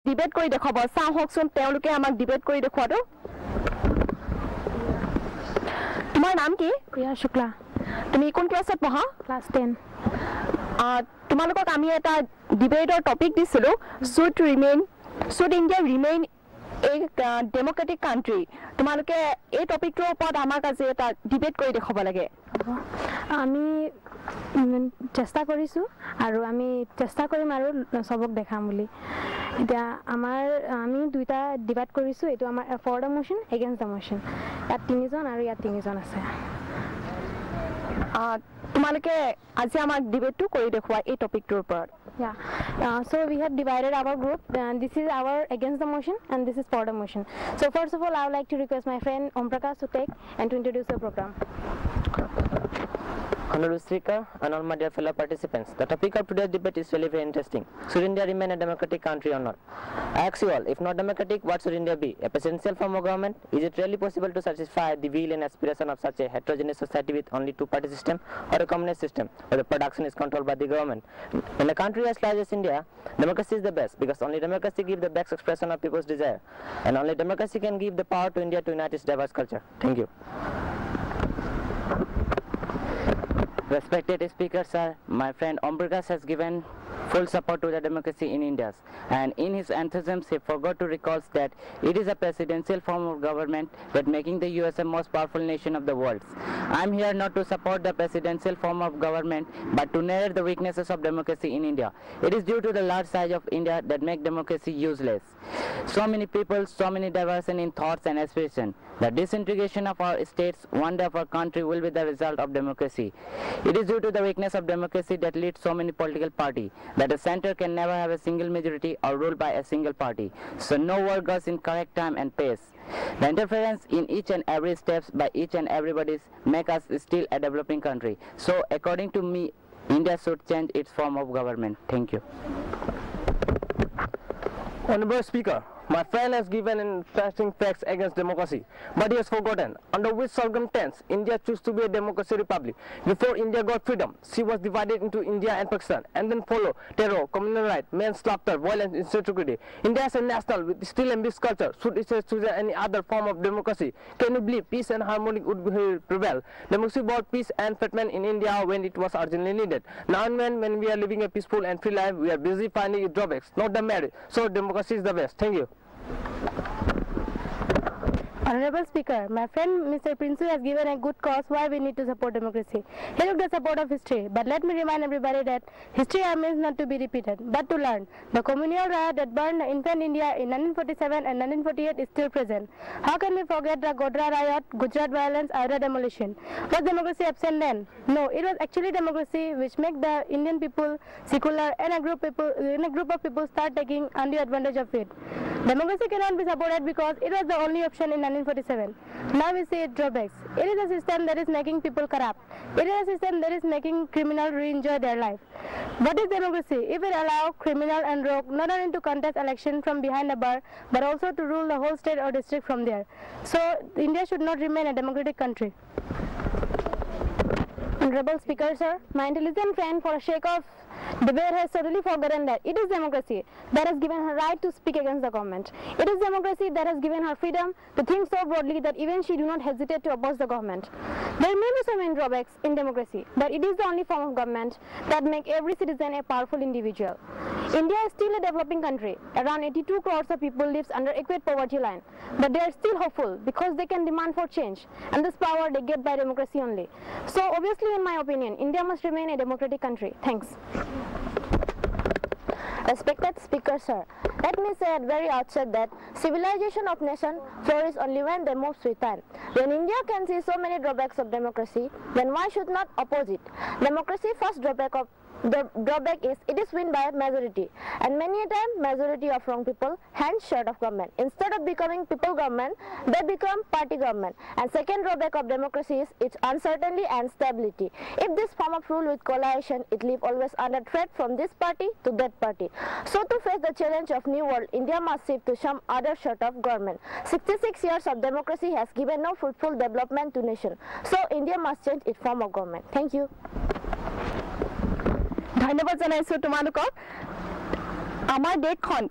Debate কৰি দেখাব চাহকচোন তেওঁলোকে আমাক ডিবেট কৰি দেখুৱাটো তোমাৰ নাম কি প্ৰিয়া শুক্লা তুমি কোন ক্লাছত পঢ়া ক্লাছ 10 তোমালোকক আমি এটা ডিবেটৰ টপিক দিছিলো should India remain a democratic country তোমালোকে এই টপিকটোৰ ওপৰত আমাক আজি এটা ডিবেট কৰি দেখাব লাগে আমি চেষ্টা কৰিছো আৰু আমি চেষ্টা কৰিম আৰু সবক দেখাম বুলি এতিয়া আমি দুইটা ডিবেট কৰিছো এটো আমাৰ for the motion against the motion ইয়াত তিনিজন আৰু ইয়াত তিনিজন আছে তোমালোকে আজি আমাক ডিবেটটো কৰি দেখুৱা এই টপিকটোৰ ওপৰত so we have divided our group this is our against the motion and this is for the motion so first of all I would like to request my friend Om Prakash to take and to introduce the program Honorable Speaker and all my dear fellow participants, the topic of today's debate is really very interesting. Should India remain a democratic country or not? I ask you all, if not democratic, what should India be? A presidential form of government? Is it really possible to satisfy the will and aspiration of such a heterogeneous society with only two-party system or a communist system where the production is controlled by the government? In a country as large as India, democracy is the best because only democracy gives the best expression of people's desire and only democracy can give the power to India to unite its diverse culture. Thank you. Respected Speaker Sir, my friend Om Prakash has given full support to the democracy in India and in his enthusiasm he forgot to recall that it is a presidential form of government that making the US the most powerful nation of the world. I am here not to support the presidential form of government but to narrate the weaknesses of democracy in India. It is due to the large size of India that make democracy useless. So many people, so many diversion in thoughts and aspiration. The disintegration of our states, one day of our country will be the result of democracy. It is due to the weakness of democracy that leads so many political parties that the center can never have a single majority or ruled by a single party. So no work goes in correct time and pace. The interference in each and every steps by each and everybody make us still a developing country. So according to me, India should change its form of government. Thank you. Honorable Speaker, my friend has given interesting facts against democracy, but he has forgotten under which circumstance India chose to be a democracy republic. Before India got freedom, she was divided into India and Pakistan, and then follow terror, communal rights, men's slaughter, violence, insecurity. India as a national with still and this culture, should it choose any other form of democracy? Can you believe peace and harmony would prevail? Democracy brought peace and settlement in India when it was urgently needed. Now and when we are living a peaceful and free life, we are busy finding its drawbacks, not the merit. So democracy is the best. Thank you. Honorable Speaker, my friend Mr. Prince has given a good cause why we need to support democracy. He took the support of history, but let me remind everybody that history means not to be repeated, but to learn. The communal riot that burned infant India in 1947 and 1948 is still present. How can we forget the Godhra riot, Gujarat violence, Agra demolition? Was democracy absent then? No, it was actually democracy which made the Indian people secular and a group of people start taking undue advantage of it. Democracy cannot be supported because it was the only option in 1947. Now we see its drawbacks. It is a system that is making people corrupt. It is a system that is making criminals re-enjoy their life. What is democracy? If it allows criminal and rogue not only to contest election from behind a bar, but also to rule the whole state or district from there. So India should not remain a democratic country. Honorable Speaker, sir, my intelligent friend, for the sake of debate, has totally forgotten that it is democracy that has given her right to speak against the government. It is democracy that has given her freedom to think so broadly that even she do not hesitate to oppose the government. There may be so many drawbacks in democracy, but it is the only form of government that make every citizen a powerful individual. India is still a developing country. Around 82 crores of people lives under equate poverty line, but they are still hopeful because they can demand for change, and this power they get by democracy only. So obviously, in my opinion, India must remain a democratic country. Thanks. Respected Speaker, sir, let me say at very outset that civilization of nation flourishes only when they move with time. When India can see so many drawbacks of democracy, then why should not oppose it? Democracy first drawback is it is win by majority, and many a time majority of wrong people hands short of government. Instead of becoming people government, they become party government. And second drawback of democracy is its uncertainty and stability. If this form of rule with coalition, it live always under threat from this party to that party. So to face the challenge of new world, India must shift to some other sort of government. 66 years of democracy has given no fruitful development to nation. So India must change its form of government. Thank you. ধন্যবাদ জানাইছো তোমালোকক আমাৰ দেশখন